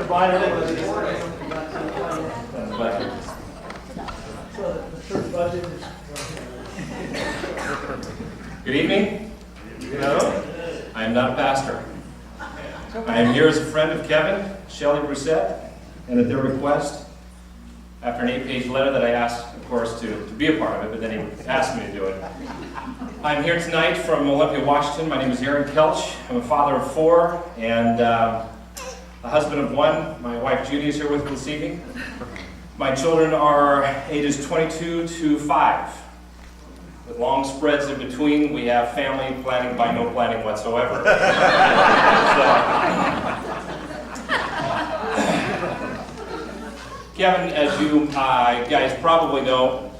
Bible. Budget. So the church budget is. Good evening. Hello. I am not a pastor. I am here as a friend of Kevin, Shelley Brissette, and at their request, after an 8-page letter that I asked, of course, to be a part of it, but then he asked me to do it. I'm here tonight from Olympia, Washington. My name is Koelsch. I'm a father of 4 and a husband of 1. My wife Judy is here with me this evening. My children are ages 22 to 5. With long spreads in between, we have family planning by no planning whatsoever. Kevin, as you guys probably know,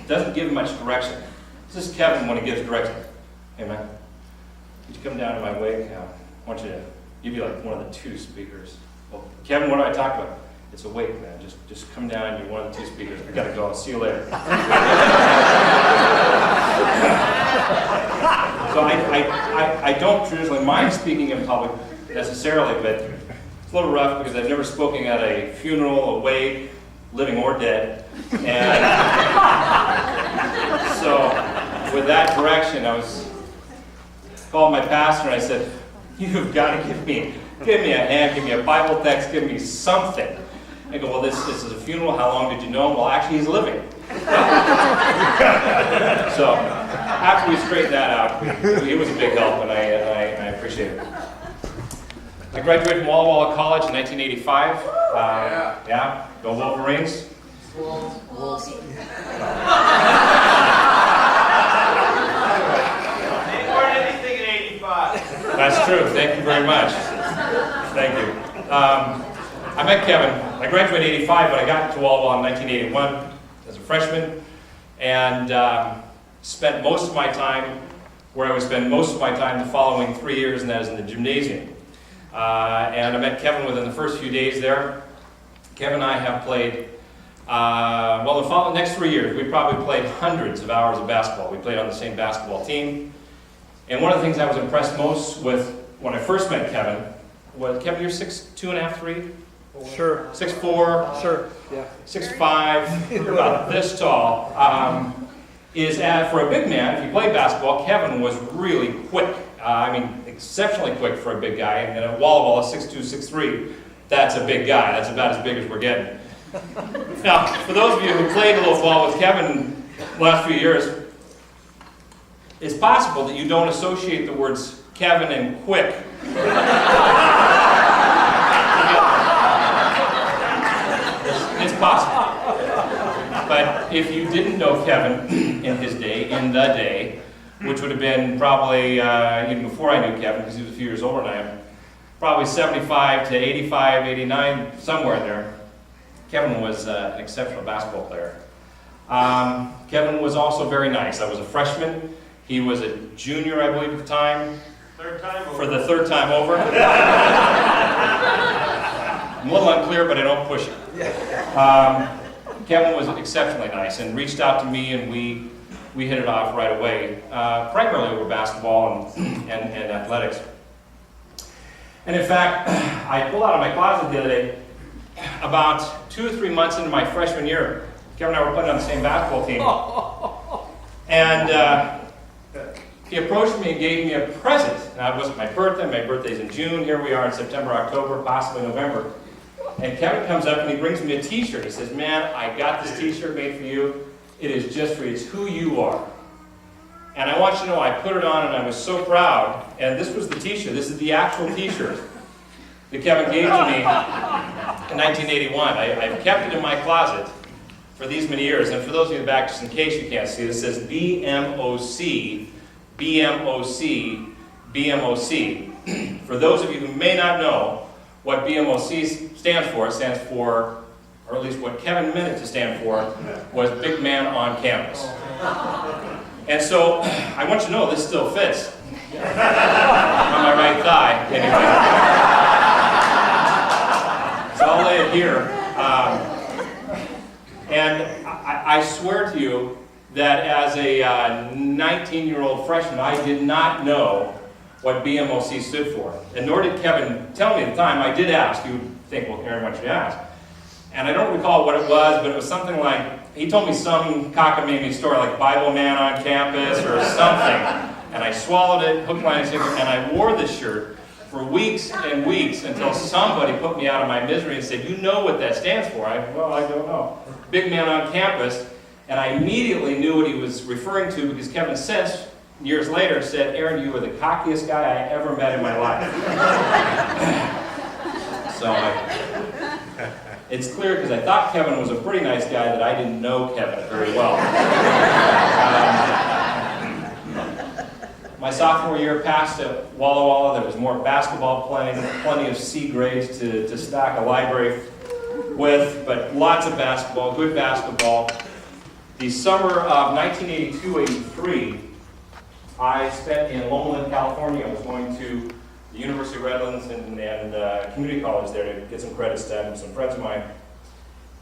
doesn't give much direction. This is Kevin when he gives direction. Hey man, could you come down to my wake? I want you to give you like one of the 2 speakers. Well, Kevin, what do I talk about? It's a wake, man. Just come down and you're one of the 2 speakers. I gotta go. I'll see you later. So I don't traditionally mind speaking in public necessarily, but it's a little rough because I've never spoken at a funeral, a wake, living or dead. And so with that direction, I called my pastor and I said, you've got to give me a hand, give me a Bible text, give me something. I go, well, this is a funeral. How long did you know him? Well, actually, he's living. So after we straightened that out, he was a big help, and I appreciate it. I graduated from Walla Walla College in 1985. Yeah, go Wolverines. That's true. Thank you very much. Thank you. I met Kevin. I graduated in 85, but I got to Walla Walla in 1981 as a freshman, and spent most of my time where I would spend most of my time the following 3 years, and that is in the gymnasium. And I met Kevin within the first few days there. Kevin and I have played, the next 3 years, we probably played hundreds of hours of basketball. We played on the same basketball team. And one of the things I was impressed most with when I first met Kevin was, Kevin, you're 6'2.5", 3"? Sure. 6'4". Sure. Yeah. 6'5", you're about this tall. For a big man, if you play basketball, Kevin was really quick. Exceptionally quick for a big guy. And at Walla Walla, 6'2", 6'3", that's a big guy. That's about as big as we're getting. Now, for those of you who played a little ball with Kevin the last few years, it's possible that you don't associate the words Kevin and quick. It's possible. But if you didn't know Kevin in the day, which would have been probably even before I knew Kevin, because he was a few years older than I am, probably 75 to 85, 89, somewhere in there, Kevin was an exceptional basketball player. Kevin was also very nice. I was a freshman. He was a junior, I believe, at the time. Third time over. For the 3rd time over. I'm a little unclear, but I don't push it. Kevin was exceptionally nice and reached out to me, and we hit it off right away, primarily over basketball and athletics. And in fact, I pulled out of my closet the other day, about 2 or 3 months into my freshman year, Kevin and I were playing on the same basketball team. And he approached me and gave me a present. Now, it wasn't my birthday. My birthday's in June. Here we are in September, October, possibly November. And Kevin comes up and he brings me a t-shirt. He says, man, I got this t-shirt made for you. It is just for you. It's who you are. And I want you to know, I put it on and I was so proud. And this was the t-shirt. This is the actual t-shirt that Kevin gave to me in 1981. I've kept it in my closet for these many years. And for those of you in the back, just in case you can't see, this says BMOC, BMOC, BMOC. For those of you who may not know what BMOC stands for, it stands for, or at least what Kevin meant it to stand for, was Big Man on Campus. And so, I want you to know this still fits. On my right thigh, anyway. So I'll lay it here. And I swear to you that as a 19-year-old freshman, I did not know what BMOC stood for. And nor did Kevin tell me at the time. I did ask. You would think, well, Aaron, why don't you ask? And I don't recall what it was, but it was something like, he told me some cockamamie story, like Bible man on campus or something. And I swallowed it, hook, line, and sinker, and I wore this shirt for weeks and weeks until somebody put me out of my misery and said, you know what that stands for? Well, I don't know. Big man on campus. And I immediately knew what he was referring to because Kevin since, years later, said, Aaron, you were the cockiest guy I ever met in my life. So it's clear because I thought Kevin was a pretty nice guy that I didn't know Kevin very well. My sophomore year passed at Walla Walla. There was more basketball playing, plenty of C grades to stock a library with, but lots of basketball, good basketball. The summer of 1982-83, I spent in Loma, California. I was going to the University of Redlands and community college there to get some credits done with some friends of mine.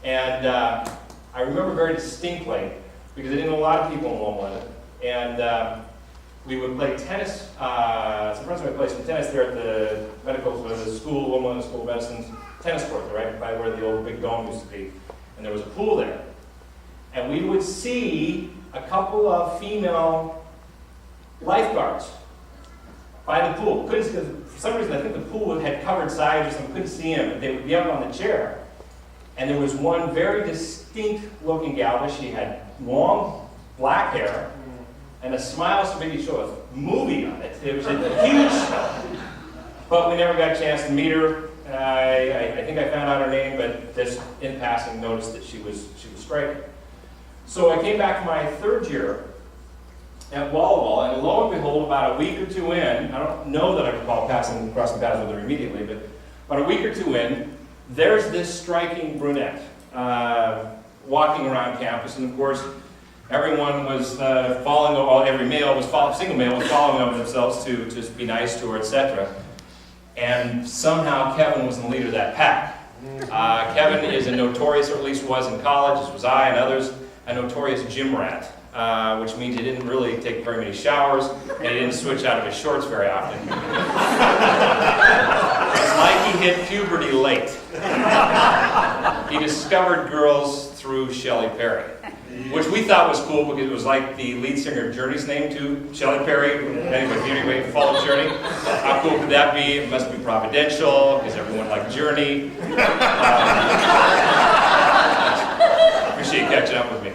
And I remember very distinctly, because I didn't know a lot of people in Loma, and we would play tennis. Some friends of mine played some tennis there at the school, Loma School of Medicine's tennis court, right by where the old big dome used to be. And there was a pool there. And we would see a couple of female lifeguards by the pool. For some reason, I think the pool had covered sides or something, couldn't see them, but they would be up on the chair. And there was one very distinct looking gal, but she had long black hair and a smile so big you show a movie on it. It was a huge, but we never got a chance to meet her. I think I found out her name, but just in passing noticed that she was striking. So I came back my third year at Walla Walla, and lo and behold, about a week or two in, I don't know that I recall crossing paths with her immediately, but about a week or two in, there's this striking brunette walking around campus, and of course, everyone was every male was single male was following over themselves to just be nice to her, etc. And somehow Kevin was in the lead of that pack. Kevin is a notorious, or at least was in college, as was I and others, a notorious gym rat, which means he didn't really take very many showers, and he didn't switch out of his shorts very often. It's like he hit puberty late. He discovered girls through Shelley Perry, which we thought was cool because it was like the lead singer of Journey's name too, Shelley Perry. Anyway, follow Journey. How cool could that be? It must be providential because everyone liked Journey. Appreciate you catching up with me.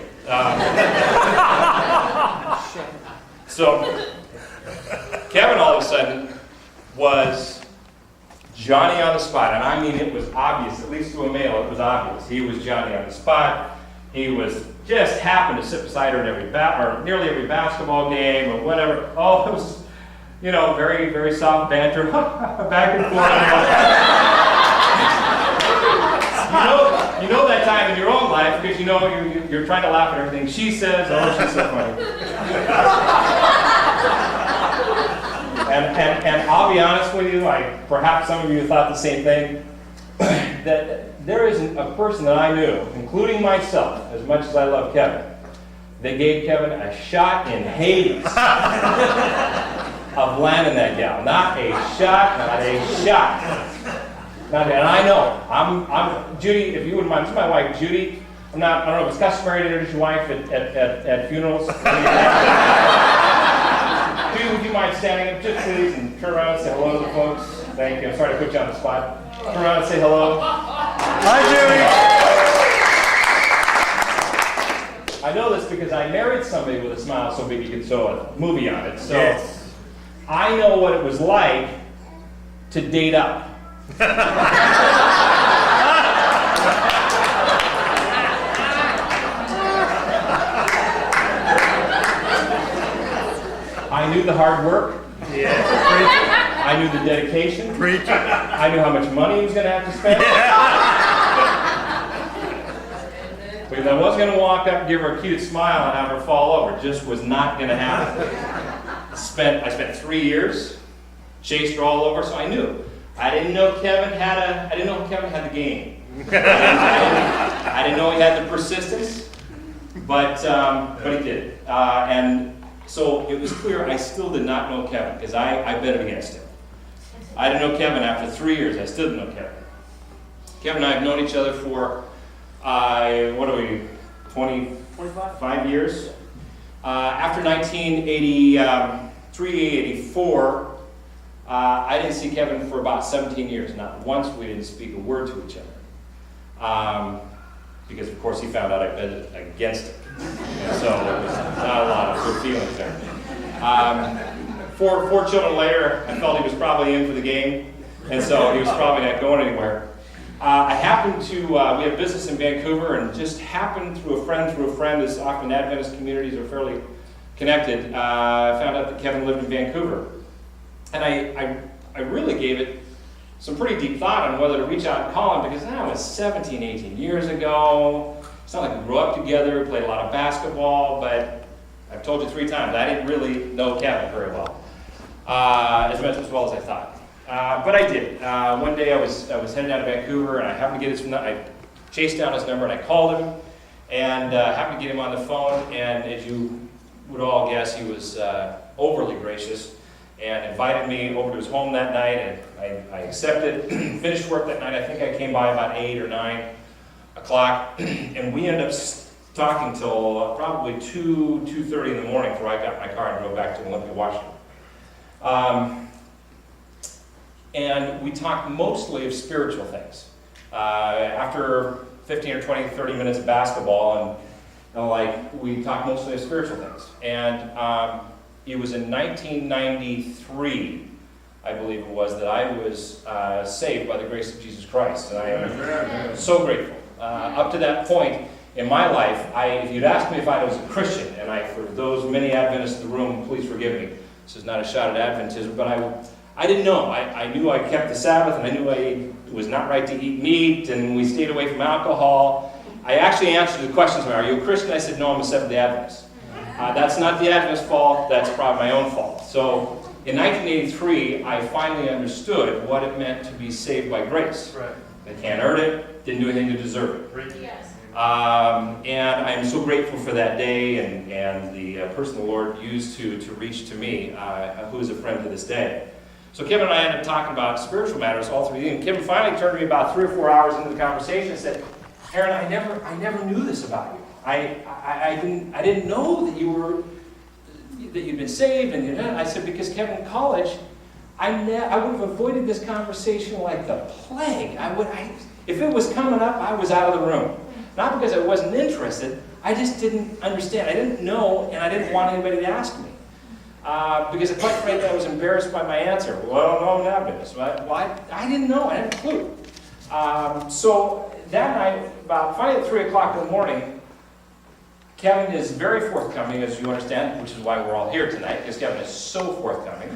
So Kevin all of a sudden was Johnny on the spot, and I mean it was obvious, at least to a male it was obvious. He was Johnny on the spot. He was just happened to sit beside her in nearly every basketball game or whatever. Oh, it was, very, very soft banter, back and forth. You know that time in your own life because you're trying to laugh at everything she says. Oh, she's so funny. And I'll be honest with you, like perhaps some of you thought the same thing, that there isn't a person that I knew, including myself, as much as I love Kevin, that gave Kevin a shot in Hades of landing that gal. Not a shot, not a shot. And I know, I'm Judy, if you wouldn't mind, this is my wife, Judy. I don't know if it's customary to introduce your wife at funerals. Judy, would you mind standing up just please and turn around and say hello to the folks? Thank you. I'm sorry to put you on the spot. Turn around and say hello. Hi, Judy. I know this because I married somebody with a smile so big you could sew a movie on it. So Yes. I know what it was like to date up. I knew the hard work. Yes. I knew the dedication. Preach it. I knew how much money he was going to have to spend. Because I wasn't going to walk up and give her a cute smile and have her fall over. It just was not going to happen. I spent 3 years, chased her all over, so I knew. I didn't know Kevin had the game. I didn't know he had the persistence, but he did. And So it was clear I still did not know Kevin, because I betted against him. I didn't know Kevin after 3 years. I still didn't know Kevin. Kevin and I have known each other for, 25 years. After 1983, 84, I didn't see Kevin for about 17 years. Not once we didn't speak a word to each other. Because of course he found out I betted against him. And so there was not a lot of good feelings there. Four children later, I felt he was probably in for the game, and so he was probably not going anywhere. I happened to, we have business in Vancouver, and just happened through a friend, as often Adventist communities are fairly connected, I found out that Kevin lived in Vancouver. And I really gave it some pretty deep thought on whether to reach out and call him, because that was 17, 18 years ago. It's not like we grew up together, we played a lot of basketball, but I've told you 3 times, I didn't really know Kevin very well, as well as I thought. But I did. One day I was heading out of Vancouver, and I happened to get I chased down his number and I called him, and happened to get him on the phone, and as you would all guess, he was overly gracious and invited me over to his home that night, and I accepted. Finished work that night. I think I came by about 8 or 9 o'clock, and we ended up talking till probably 2:30 in the morning before I got in my car and drove back to Olympia, Washington. And we talked mostly of spiritual things. After 15 or 20, 30 minutes of basketball, and we talked mostly of spiritual things. And it was in 1993, I believe it was, that I was saved by the grace of Jesus Christ. And I am so grateful. Up to that point in my life, if you'd asked me if I was a Christian, and for those many Adventists in the room, please forgive me. This is not a shot at Adventism, but I didn't know. I knew I kept the Sabbath, and I knew it was not right to eat meat, and we stayed away from alcohol. I actually answered the questions, are you a Christian? I said, no, I'm a Seventh-day Adventist. That's not the Adventist fault, that's probably my own fault. So in 1983, I finally understood what it meant to be saved by grace. Right. I can't earn it, didn't do anything to deserve it. Right. Yes. And I'm so grateful for that day and the person the Lord used to reach to me, who is a friend to this day. So Kevin and I ended up talking about spiritual matters all through the evening. Kevin finally turned to me about 3 or 4 hours into the conversation and said, Aaron, I never knew this about you. I didn't know that you'd been saved. And I said, because Kevin, in college, I would have avoided this conversation like the plague. If it was coming up, I was out of the room. Not because I wasn't interested, I just didn't understand. I didn't know, and I didn't want anybody to ask me. Because quite frankly, I was embarrassed by my answer. Well, no, not business. Well, I didn't know. I had a clue. So that night, finally at 3 o'clock in the morning, Kevin is very forthcoming, as you understand, which is why we're all here tonight, because Kevin is so forthcoming.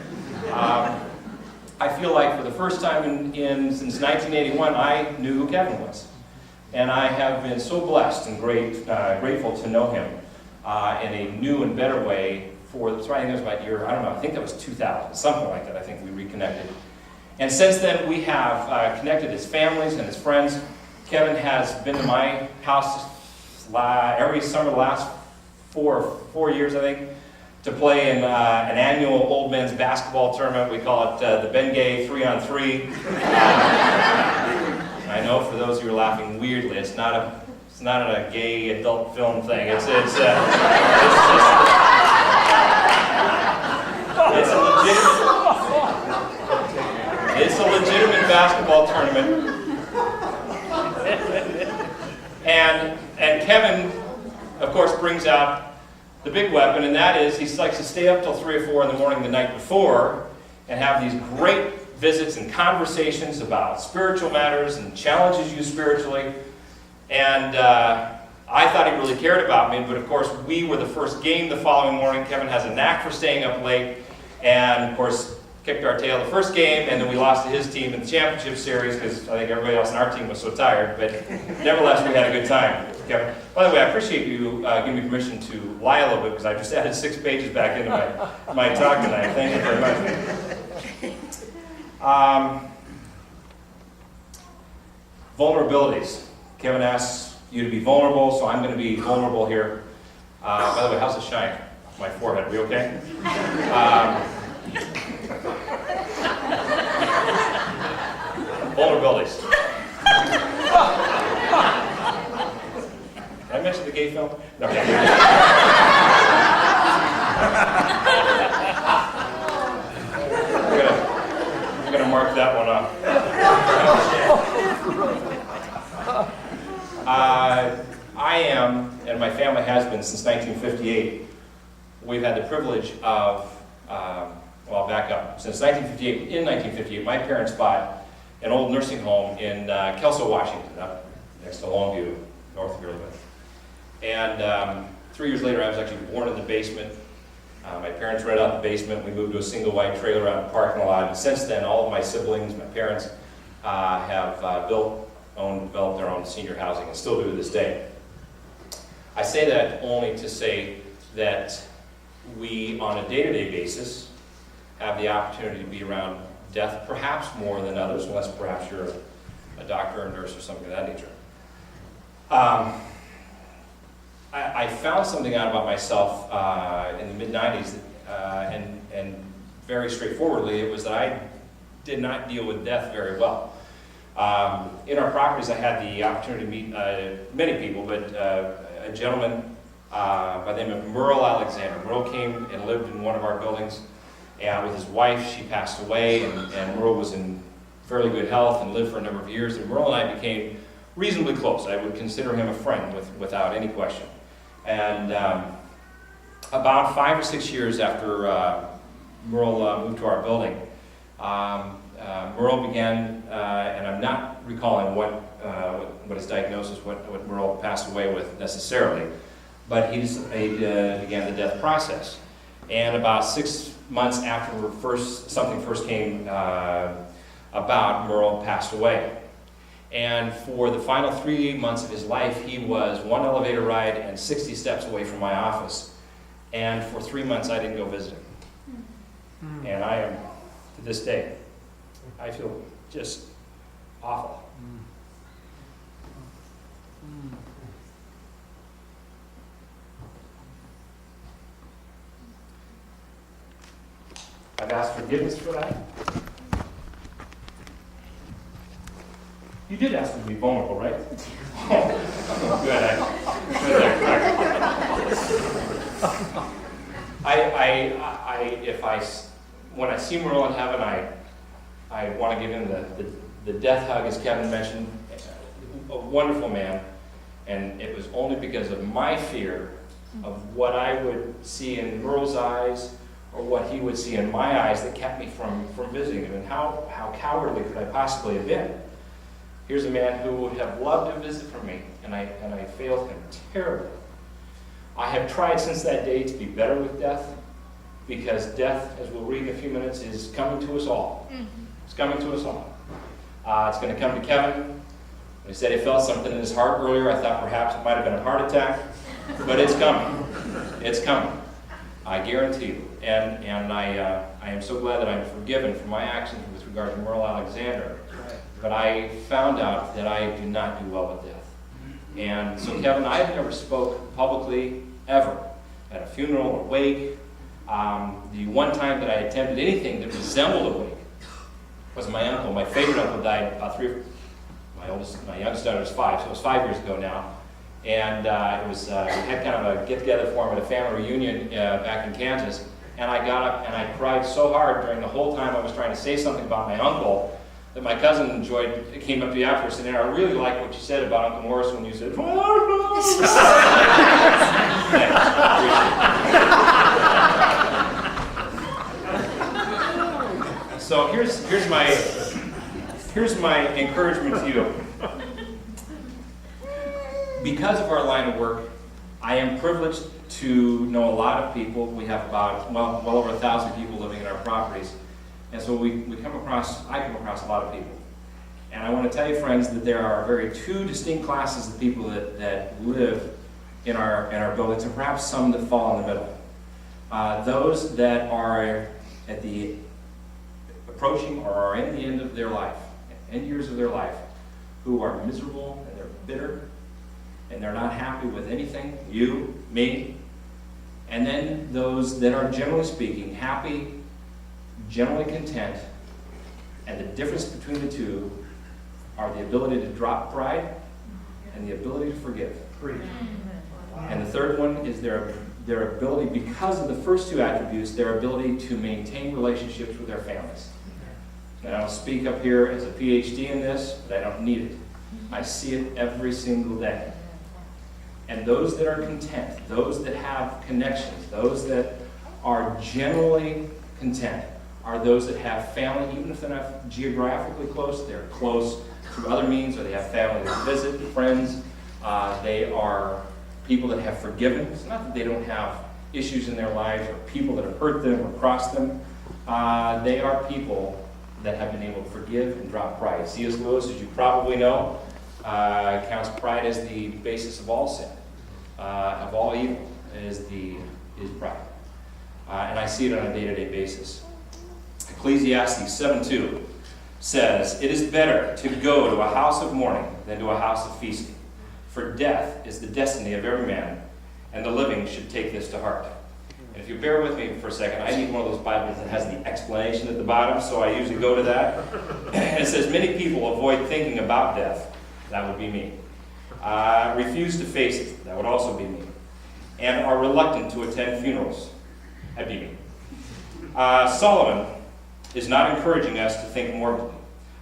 I feel like for the first time since 1981, I knew who Kevin was. And I have been so blessed and grateful to know him in a new and better way I think it was about year, I don't know, I think that was 2000, something like that. I think we reconnected. And since then, we have connected as families and as friends. Kevin has been to my house every summer the last four years, I think, to play in an annual old men's basketball tournament. We call it the Bengay 3-on-3. I know for those who are laughing weirdly, it's not a gay adult film thing. It's a legitimate basketball tournament. And Kevin, of course, brings out the big weapon, and that is he likes to stay up till 3 or 4 in the morning the night before and have these great visits and conversations about spiritual matters and challenges you spiritually. And I thought he really cared about me, but of course we were the first game the following morning. Kevin has a knack for staying up late, and of course kicked our tail the first game, and then we lost to his team in the championship series because I think everybody else in our team was so tired. But nevertheless, we had a good time, Kevin. By the way, I appreciate you giving me permission to lie a little bit, because I just added 6 pages back into my talk tonight. Thank you very much. Vulnerabilities. Kevin asks you to be vulnerable, so I'm going to be vulnerable here. By the way, how's the shine? my forehead. We okay? Vulnerabilities. Did I mention the gay film? No. I'm gonna mark that one off. I am, and my family has been since 1958. We've had the privilege of, well, back up. Since 1958, in 1958, my parents bought an old nursing home in Kelso, Washington, up next to Longview, north of here a little bit. And 3 years later, I was actually born in the basement. My parents rented out the basement. We moved to a single wide trailer out in the parking lot. And since then, all of my siblings, my parents, have built, owned, developed their own senior housing and still do to this day. I say that only to say that we, on a day-to-day basis, have the opportunity to be around death, perhaps more than others, unless perhaps you're a doctor or a nurse or something of that nature. I found something out about myself in the mid-90s, and very straightforwardly, it was that I did not deal with death very well. In our properties, I had the opportunity to meet many people, but a gentleman by the name of Merle Alexander. Merle came and lived in one of our buildings, and with his wife. She passed away, and Merle was in fairly good health and lived for a number of years, and Merle and I became reasonably close. I would consider him a friend without any question. And about 5 or 6 years after Merle moved to our building, Merle began, and I'm not recalling what his diagnosis, what Merle passed away with necessarily, but he began the death process. And about 6 months after something first came about, Merle passed away. And for the final 3 months of his life, he was 1 elevator ride and 60 steps away from my office. And for 3 months, I didn't go visit him. And I am, to this day, I feel just awful. I've asked forgiveness for that. You did ask me to be vulnerable, right? Oh, good. When I see Merle in heaven, I want to give him the death hug, as Kevin mentioned. A wonderful man, and it was only because of my fear of what I would see in Merle's eyes, or what he would see in my eyes, that kept me from visiting him. And how cowardly could I possibly have been? Here's a man who would have loved to visit from me, and I failed him terribly. I have tried since that day to be better with death, because death, as we'll read in a few minutes, is coming to us all. It's coming to us all. It's going to come to Kevin. When he said he felt something in his heart earlier, I thought perhaps it might have been a heart attack, but it's coming. It's coming. I guarantee you. And I am so glad that I'm forgiven for my actions with regard to Merle Alexander. But I found out that I do not do well with death. And so, Kevin, I have never spoke publicly, ever, at a funeral or wake. The one time that I attempted anything that resembled a wake was my uncle. My favorite uncle died about my youngest daughter was 5, so it was 5 years ago now. And it was, we had kind of a get-together for him at a family reunion back in Kansas. And I got up and I cried so hard during the whole time I was trying to say something about my uncle, that my cousin came up to me afterwards and said, I really like what you said about Uncle Morris when you said, So here's my encouragement to you. Because of our line of work, I am privileged to know a lot of people. We have about, well over 1,000 people living in our properties. And so I come across a lot of people. And I want to tell you, friends, that there are two distinct classes of people that live in our buildings, and perhaps some that fall in the middle. Those that are at the approaching or are in the end of their life, end years of their life, who are miserable and they're bitter and they're not happy with anything, you, me, And then those that are, generally speaking, happy, generally content, and the difference between the two are the ability to drop pride and the ability to forgive. Preach. And the third one is their ability, because of the first two attributes, their ability to maintain relationships with their families. And I don't speak up here as a PhD in this, but I don't need it. I see it every single day. And those that are content, those that have connections, those that are generally content, are those that have family, even if they're not geographically close, they're close through other means, or they have family that visit, friends. They are people that have forgiven. It's not that they don't have issues in their lives or people that have hurt them or crossed them. They are people that have been able to forgive and drop pride. C.S. Lewis, as you probably know, counts pride as the basis of all sin, of all evil, is pride. And I see it on a day-to-day basis. Ecclesiastes 7:2 says, "It is better to go to a house of mourning than to a house of feasting. For death is the destiny of every man, and the living should take this to heart." And if you bear with me for a second, I need one of those Bibles that has the explanation at the bottom, so I usually go to that. And it says, "Many people avoid thinking about death." That would be me. Refuse to face it. That would also be me. And are reluctant to attend funerals. That'd be me. Solomon is not encouraging us to think morbidly,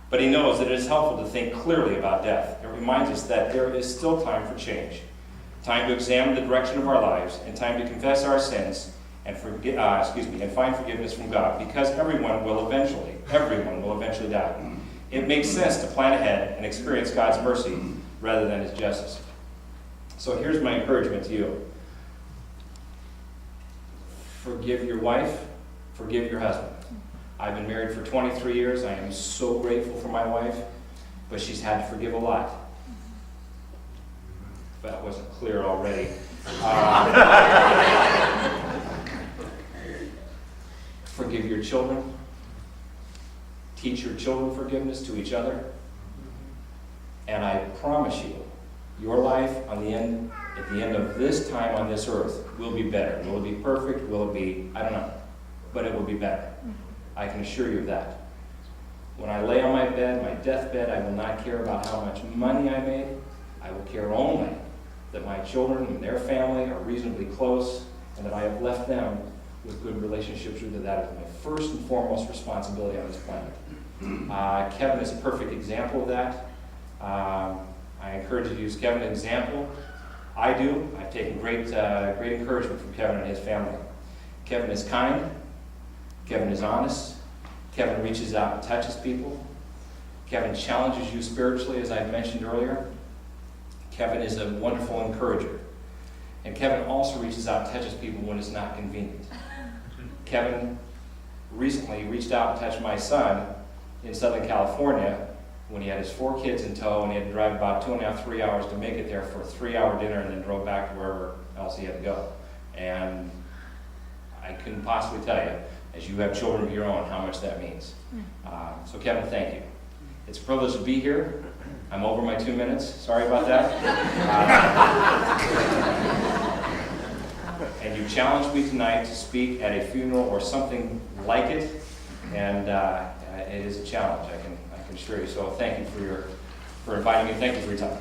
but he knows that it is helpful to think clearly about death. It reminds us that there is still time for change, time to examine the direction of our lives, and time to confess our sins and find forgiveness from God, because everyone will eventually die. It makes sense to plan ahead and experience God's mercy rather than His justice. So here's my encouragement to you. Forgive your wife, forgive your husband. I've been married for 23 years. I am so grateful for my wife, but she's had to forgive a lot. If that wasn't clear already. Forgive your children. Teach your children forgiveness to each other. And I promise you, your life at the end of this time on this earth will be better. Will it be perfect? Will it be, I don't know. But it will be better. I can assure you of that. When I lay on my bed, my deathbed, I will not care about how much money I made. I will care only that my children and their family are reasonably close, and that I have left them with good relationships with them. That is my first and foremost responsibility on this planet. Kevin is a perfect example of that. I encourage you to use Kevin as an example. I do. I've taken great encouragement from Kevin and his family. Kevin is kind. Kevin is honest. Kevin reaches out and touches people. Kevin challenges you spiritually, as I mentioned earlier. Kevin is a wonderful encourager. And Kevin also reaches out and touches people when it's not convenient. Kevin recently reached out and touched my son in Southern California when he had his 4 kids in tow, and he had to drive about 2.5, 3 hours to make it there for a 3-hour dinner, and then drove back to wherever else he had to go. And I couldn't possibly tell you, as you have children of your own, how much that means. So Kevin, thank you. It's a privilege to be here. I'm over my 2 minutes. Sorry about that. And you challenged me tonight to speak at a funeral or something like it, and it is a challenge. I can assure you. So thank you for inviting me. Thank you for your time.